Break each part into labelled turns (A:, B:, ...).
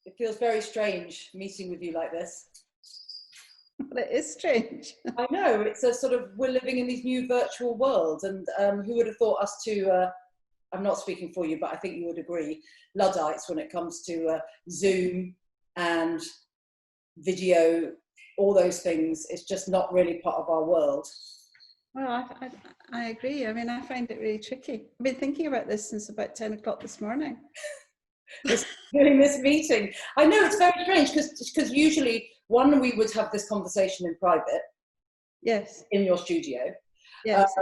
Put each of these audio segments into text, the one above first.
A: It feels very strange meeting with you like this.
B: But it is strange.
A: I know, it's a sort of, we're living in these new virtual worlds, and who would have thought us to, I'm not speaking for you, but I think you would agree, Luddites when it comes to Zoom and video, all those things, it's just not really part of our world.
B: Well, I agree. I mean, I find it really tricky. I've been thinking about this since about 10 o'clock this morning.
A: Doing this meeting. I know, it's very strange because usually we would have this conversation in private.
B: Yes.
A: In your studio.
B: Yes.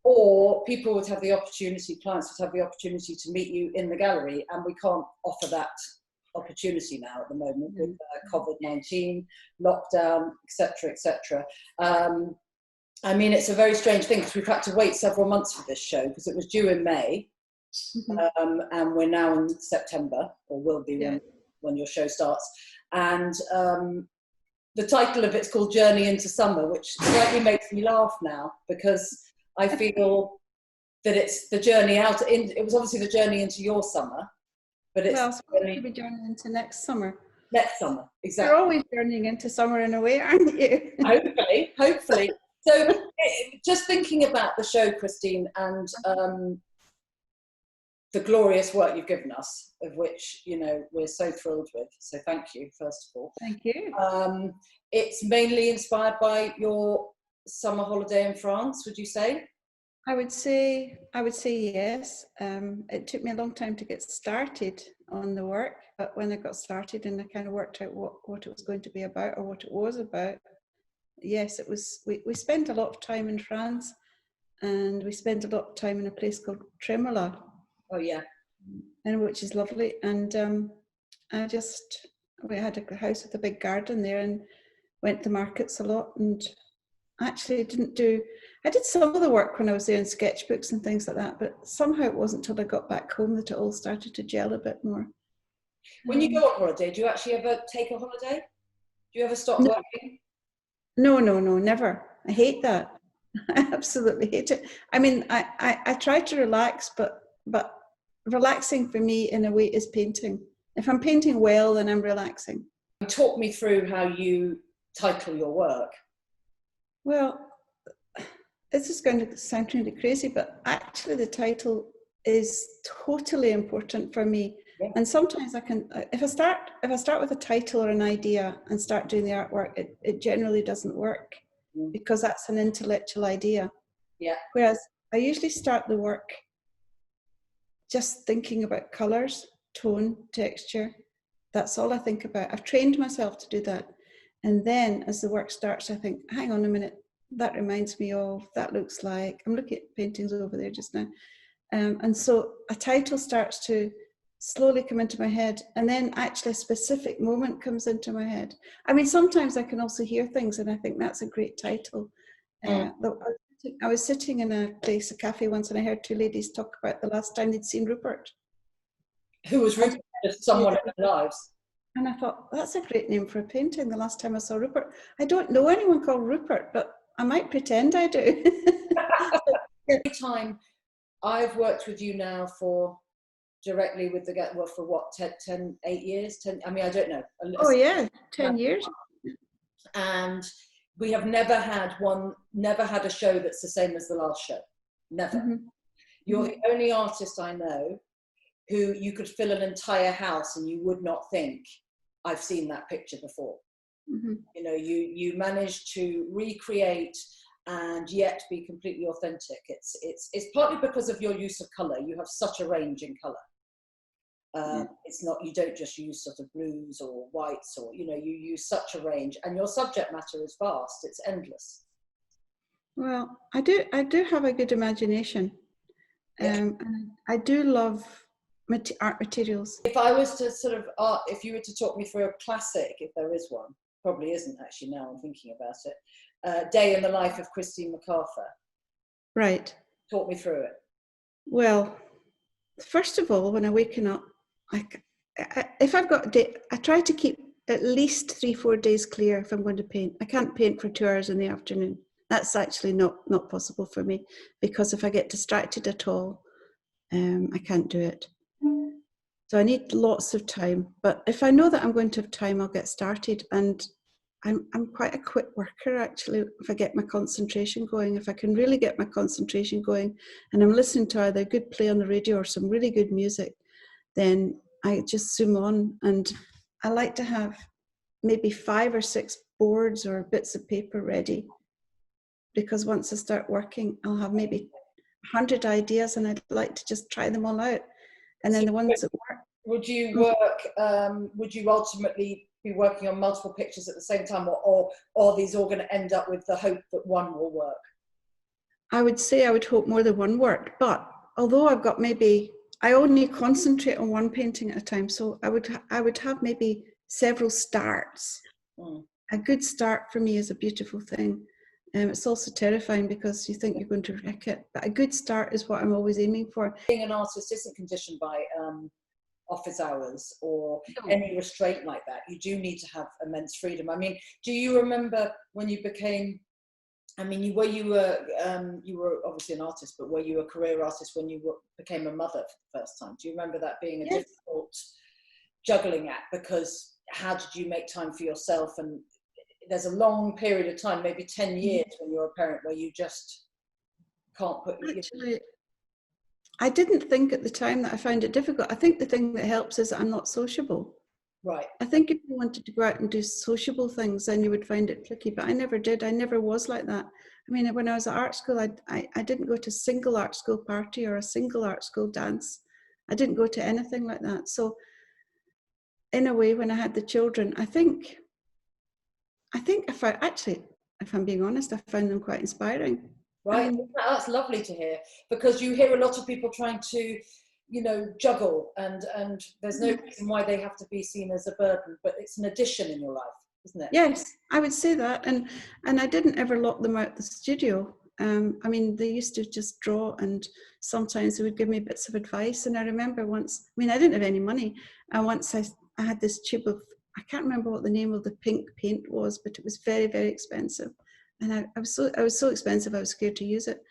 A: Or people would have the opportunity, clients would have the opportunity to meet you in the gallery, and we can't offer that opportunity now at the moment with COVID-19, lockdown, etc., etc. I mean, it's a very strange thing because we've had to wait several months for this show because it was due in May. And we're now in September, or will be when your show starts. And the title of it's called Journey into Summer, which slightly makes me laugh now because I feel that it's the journey out. It was obviously the journey into your summer, but it's
B: you'll be journeying into next summer.
A: Next summer, exactly.
B: You're always journeying into summer in a way, aren't you?
A: Hopefully. So, just thinking about the show, Christine, and the glorious work you've given us, of which, you know, we're so thrilled with. So thank you, first of all.
B: Thank you.
A: It's mainly inspired by your summer holiday in France, would you say?
B: I would say yes. It took me a long time to get started on the work, but when I got started and I kind of worked out what it was going to be about or what it was about, yes, it was. We spent a lot of time in France, and we spent a lot of time in a place called Tremola.
A: Oh yeah,
B: and which is lovely. And we had a house with a big garden there, and went to markets a lot. And actually, I did some of the work when I was there in sketchbooks and things like that. But somehow it wasn't until I got back home that it all started to gel a bit more.
A: When you go on holiday, do you actually ever take a holiday? Do you ever stop working?
B: No, never. I hate that. I absolutely hate it. I mean, I try to relax, but relaxing for me in a way is painting. If I'm painting well, then I'm relaxing.
A: Talk me through how you title your work.
B: Well, this is going to sound really crazy, but actually the title is totally important for me. Yeah. And sometimes I can, if I start with a title or an idea and start doing the artwork, it generally doesn't work because that's an intellectual idea.
A: Yeah.
B: Whereas I usually start the work just thinking about colours, tone, texture. That's all I think about. I've trained myself to do that. And then as the work starts, I think, hang on a minute, that reminds me of, that looks like, I'm looking at paintings over there just now. And so a title starts to slowly come into my head, and then actually a specific moment comes into my head. I mean, sometimes I can also hear things and I think that's a great title. I was sitting in a cafe once, and I heard two ladies talk about the last time they'd seen Rupert.
A: Who was Rupert? Just someone in their lives.
B: And I thought, that's a great name for a painting, the last time I saw Rupert. I don't know anyone called Rupert, but I might pretend I do.
A: Every time I've worked with you now for directly with for what, 8 years? 10, I mean, I don't know.
B: Oh yeah, 10 years.
A: And we have never had a show that's the same as the last show. Never. Mm-hmm. You're the only artist I know who you could fill an entire house and you would not think, I've seen that picture before. Mm-hmm. You know, you managed to recreate and yet be completely authentic. It's partly because of your use of colour. You have such a range in colour. It's not, you don't just use sort of blues or whites, or, you know, you use such a range, and your subject matter is vast. It's endless. Well, I do have a good imagination. And I do love art materials. If I was to sort of if you were to talk me through a classic, if there is one, probably isn't actually now I'm thinking about it, Day in the Life of Christine McArthur. Right. Talk me through it. Well, first of all, when I'm waking up, if I've got a day, I try to keep at least 3-4 days clear if I'm going to paint. I can't paint for 2 hours in the afternoon. That's actually not possible for me, because if I get distracted at all, I can't do it.
B: So I need lots of time. But if I know that I'm going to have time, I'll get started. And I'm quite a quick worker, actually, if I get my concentration going. If I can really get my concentration going and I'm listening to either good play on the radio or some really good music, then I just zoom on. And I like to have maybe 5 or 6 boards or bits of paper ready, because once I start working, I'll have maybe 100 ideas and I'd like to just try them all out. And then the ones that work.
A: Would you work, would you ultimately be working on multiple pictures at the same time, or are these all going to end up with the hope that one will work?
B: I would say I would hope more than one worked, but although I've got maybe, I only concentrate on one painting at a time, so I would have maybe several starts. A good start for me is a beautiful thing. It's also terrifying because you think you're going to wreck it, but a good start is what I'm always aiming for.
A: Being an artist isn't conditioned by office hours or any restraint like that. You do need to have immense freedom. I mean, do you remember when you became, I mean, you were obviously an artist, but were you a career artist when you became a mother for the first time? Do you remember that being a difficult juggling act? Because how did you make time for yourself? And there's a long period of time, maybe 10 years when you're a parent, where you just can't put...
B: Actually, I didn't think at the time that I found it difficult. I think the thing that helps is that I'm not sociable.
A: Right.
B: I think if you wanted to go out and do sociable things, then you would find it tricky, but I never did. I never was like that. I mean, when I was at art school, I didn't go to a single art school party or a single art school dance. I didn't go to anything like that. So in a way, when I had the children, I think if I'm being honest, I found them quite inspiring.
A: Right, that's lovely to hear, because you hear a lot of people trying to, you know, juggle, and there's no reason why they have to be seen as a burden, but it's an addition in your life, isn't it?
B: Yes, I would say that, and I didn't ever lock them out the studio. I mean, they used to just draw, and sometimes they would give me bits of advice. And I remember once, I mean, I didn't have any money, and once I had this tube of, I can't remember what the name of the pink paint was, but it was very, very expensive. And I was so expensive, I was scared to use it.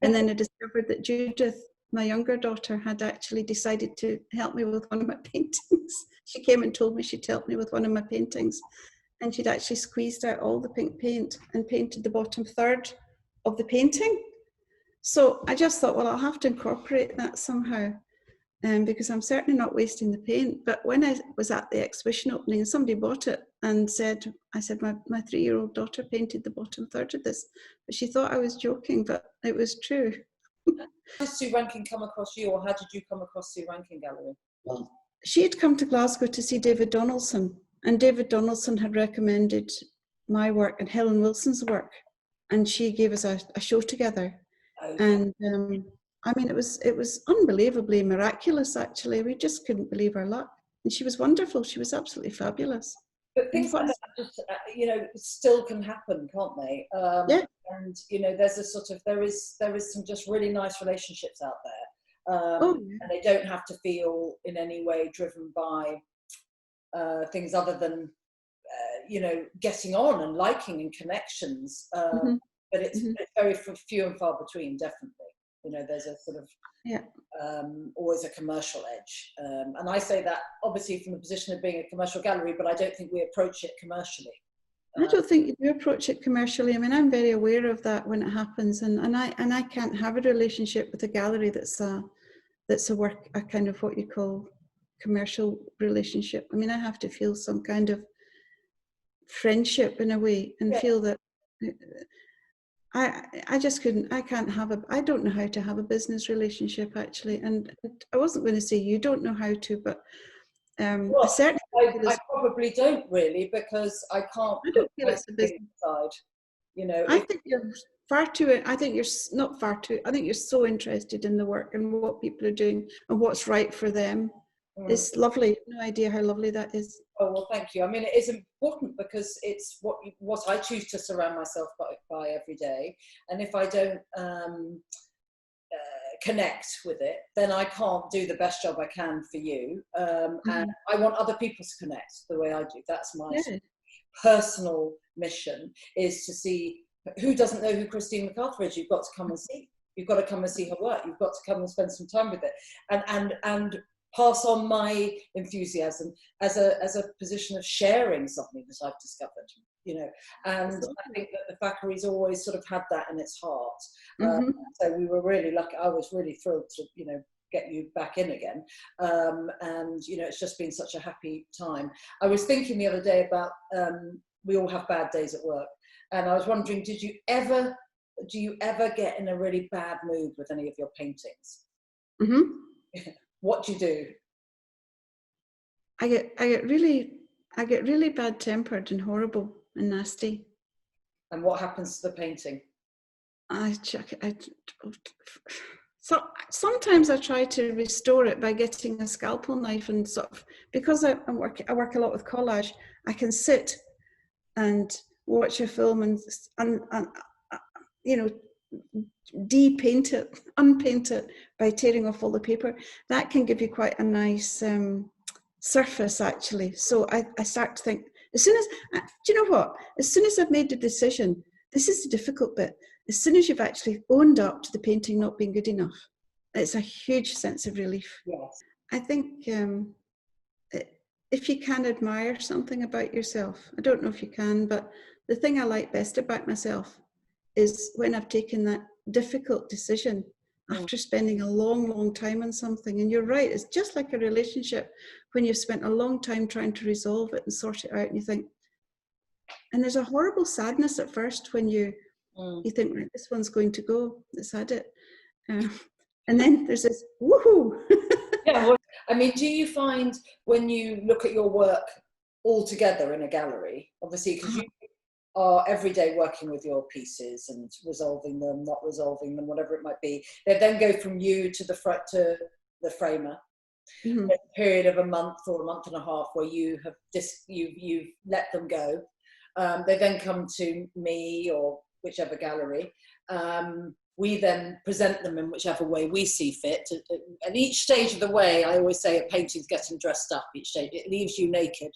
B: And then I discovered that Judith, my younger daughter, had actually decided to help me with one of my paintings. She came and told me she'd help me with one of my paintings. And she'd actually squeezed out all the pink paint and painted the bottom third of the painting. So I just thought, well, I'll have to incorporate that somehow, because I'm certainly not wasting the paint. But when I was at the exhibition opening, and somebody bought it and I said, my 3-year-old daughter painted the bottom third of this. But she thought I was joking, but it was true.
A: How did Sue Rankin come across you, or how did you come across Sue Rankin Gallery?
B: Well, she had come to Glasgow to see David Donaldson, and David Donaldson had recommended my work and Helen Wilson's work, and she gave us a show together. Okay. And I mean, it was unbelievably miraculous, actually. We just couldn't believe our luck. And she was wonderful. She was absolutely fabulous.
A: But things like that just, you know, still can happen, can't they? Yeah. And, you know, there is some just really nice relationships out there. And they don't have to feel in any way driven by things other than, you know, getting on and liking and connections. But it's very few and far between, definitely. You know, there's a sort of always a commercial edge. And I say that obviously from the position of being a commercial gallery, but I don't think we approach it commercially.
B: I don't think you do approach it commercially. I mean, I'm very aware of that when it happens, and I can't have a relationship with a gallery that's a kind of what you call commercial relationship. I mean, I have to feel some kind of friendship in a way, and feel that I just couldn't. I don't know how to have a business relationship, actually. And I wasn't going to say you don't know how to, but
A: I probably don't really, because I can't.
B: I don't feel it's a business
A: side. You know,
B: I think you're far too. I think you're not far too. I think you're so interested in the work and what people are doing and what's right for them. It's lovely. No idea how lovely that is.
A: Oh, well, thank you. I mean, it is important because it's what I choose to surround myself by every day. And if I don't connect with it, then I can't do the best job I can for you. And I want other people to connect the way I do. That's my personal mission, is to see who doesn't know who Christine McArthur is. You've got to come and see. You've got to come and see her work. You've got to come and spend some time with it. And pass on my enthusiasm as a position of sharing something that I've discovered, you know. And I think that the Thackeray's always sort of had that in its heart. So we were really lucky. I was really thrilled to, you know, get you back in again. And, you know, it's just been such a happy time. I was thinking the other day about, we all have bad days at work. And I was wondering, do you ever get in a really bad mood with any of your paintings? What do you do?
B: I get really bad tempered and horrible and nasty.
A: And what happens to the painting?
B: So sometimes I try to restore it by getting a scalpel knife and sort of, because I work a lot with collage, I can sit and watch a film and you know, de-paint it, unpaint it by tearing off all the paper. That can give you quite a nice surface, actually. So I start to think, as soon as, do you know what? As soon as I've made the decision, this is the difficult bit. As soon as you've actually owned up to the painting not being good enough, it's a huge sense of relief.
A: Yes.
B: I think if you can admire something about yourself, I don't know if you can, but the thing I like best about myself is when I've taken that difficult decision after spending a long, long time on something. And you're right, it's just like a relationship when you've spent a long time trying to resolve it and sort it out, and you think, and there's a horrible sadness at first when you think, right, this one's going to go, it's had it. And then there's this woohoo.
A: Yeah, well, I mean, do you find when you look at your work all together in a gallery, obviously, because you are every day working with your pieces and resolving them, not resolving them, whatever it might be, they then go from you to the framer. There's a period of a month or a month and a half where you have you've let them go. They then come to me or whichever gallery. We then present them in whichever way we see fit. At each stage of the way, I always say a painting's getting dressed up each stage. It leaves you naked,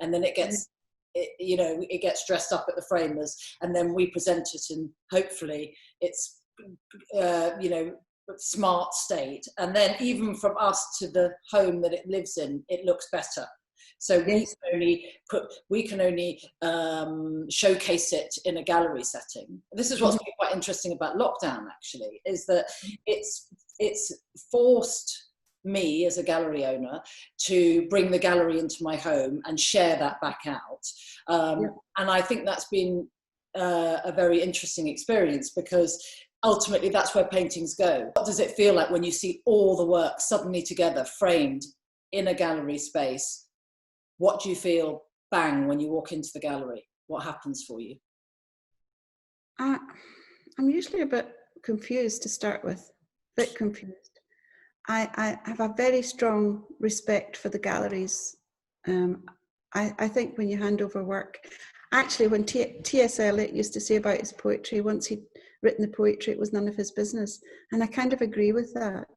A: and then it gets, it gets dressed up at the framers, and then we present it in, hopefully, it's, smart state. And then even from us to the home that it lives in, it looks better. So we can only showcase it in a gallery setting. This is what's been quite interesting about lockdown, actually, is that it's forced me as a gallery owner to bring the gallery into my home and share that back out. And I think that's been a very interesting experience, because ultimately that's where paintings go. What does it feel like when you see all the work suddenly together, framed in a gallery space? What do you feel, bang, when you walk into the gallery? What happens for you?
B: I'm usually a bit confused to start with, a bit confused. I have a very strong respect for the galleries. I think when you hand over work, actually when T.S. Eliot used to say about his poetry, once he'd written the poetry, it was none of his business. And I kind of agree with that.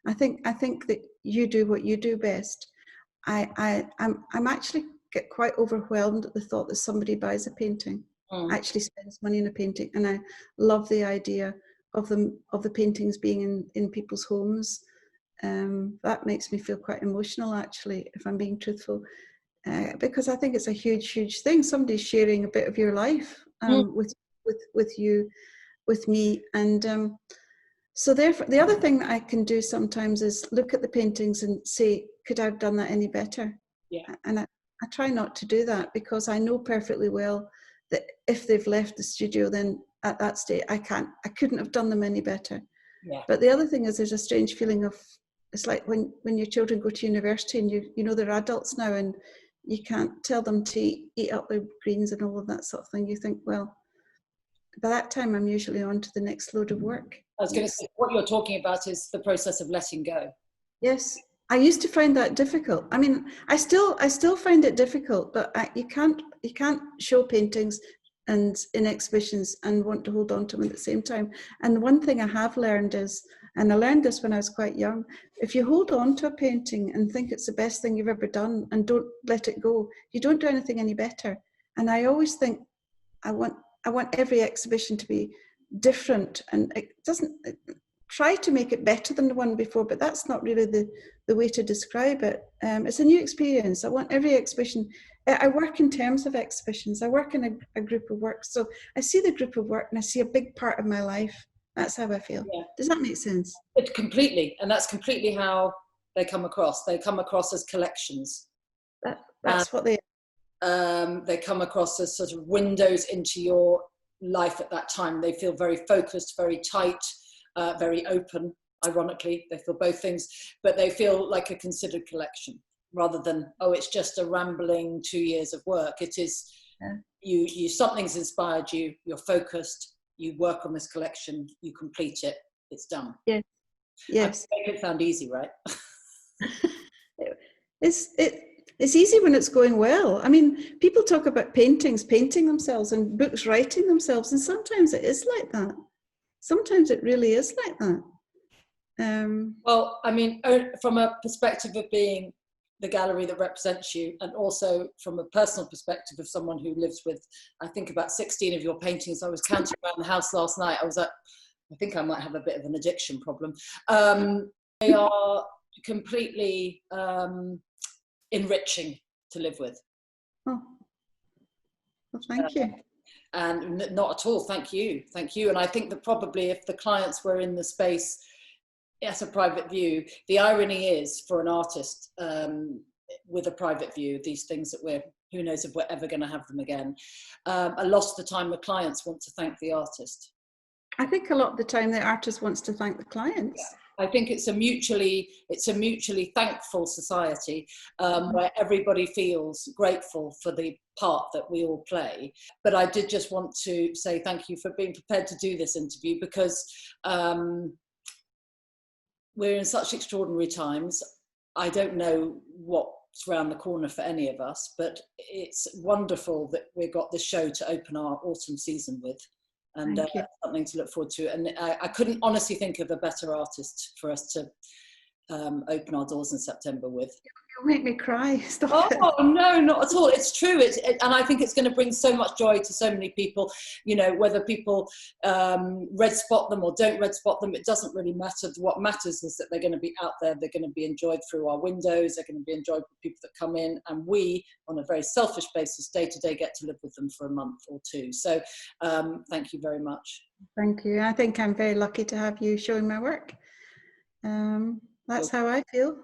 B: I think that you do what you do best. I'm actually get quite overwhelmed at the thought that somebody buys a painting, actually spends money on a painting, and I love the idea of the paintings being in people's homes. That makes me feel quite emotional, actually, if I'm being truthful, because I think it's a huge, huge thing. Somebody's sharing a bit of your life with you, with me, and so therefore, the other thing that I can do sometimes is look at the paintings and say, could I have done that any better?
A: Yeah.
B: And I try not to do that, because I know perfectly well that if they've left the studio, then at that state, I couldn't have done them any better.
A: Yeah.
B: But the other thing is, there's a strange feeling of, it's like when your children go to university and you know they're adults now and you can't tell them to eat up their greens and all of that sort of thing. You think, well, by that time, I'm usually on to the next load of work.
A: I was going to say, what you're talking about is the process of letting go.
B: Yes, I used to find that difficult. I mean, I still find it difficult, but you can't show paintings and in exhibitions and want to hold on to them at the same time. And one thing I have learned is, and I learned this when I was quite young, if you hold on to a painting and think it's the best thing you've ever done and don't let it go, you don't do anything any better. And I always think I want every exhibition to be different, and it doesn't. try to make it better than the one before, but that's not really the way to describe it. It's a new experience. I want every exhibition. I work in terms of exhibitions. I work in a group of work. So I see the group of work and I see a big part of my life. That's how I feel. Yeah. Does that make sense?
A: It completely. And that's completely how they come across. They come across as collections.
B: That's what they
A: come across as sort of windows into your life at that time. They feel very focused, very tight, very open. Ironically, they feel both things, but they feel like a considered collection rather than, oh, it's just a rambling 2 years of work. It is, you something's inspired you, you're focused, you work on this collection, you complete it, it's done.
B: Yeah. Yes.
A: I make it sound easy, right?
B: It's easy when it's going well. I mean, people talk about paintings painting themselves and books writing themselves, and sometimes it is like that. Sometimes it really is like that.
A: Well, I mean, from a perspective of being the gallery that represents you, and also from a personal perspective of someone who lives with, I think, about 16 of your paintings. I was counting around the house last night. I think I might have a bit of an addiction problem. They are completely enriching to live with.
B: Oh, well, thank you.
A: And not at all, thank you. And I think that probably if the clients were in the space as a private view, the irony is for an artist with a private view, these things that who knows if we're ever going to have them again, a lot of the time the clients want to thank the artist.
B: I think a lot of the time the artist wants to thank the clients.
A: Yeah. I think it's a mutually thankful society where everybody feels grateful for the part that we all play. But I did just want to say thank you for being prepared to do this interview, because we're in such extraordinary times. I don't know what's around the corner for any of us, but it's wonderful that we've got this show to open our autumn season with. And something to look forward to. And I couldn't honestly think of a better artist for us to open our doors in September with.
B: You'll make me cry. Stop it.
A: Oh, no, not at all. It's true. And I think it's going to bring so much joy to so many people, you know, whether people red spot them or don't red spot them, it doesn't really matter. What matters is that they're going to be out there. They're going to be enjoyed through our windows. They're going to be enjoyed by people that come in. And we, on a very selfish basis, day to day, get to live with them for a month or two. So thank you very much.
B: Thank you. I think I'm very lucky to have you showing my work. That's how I feel.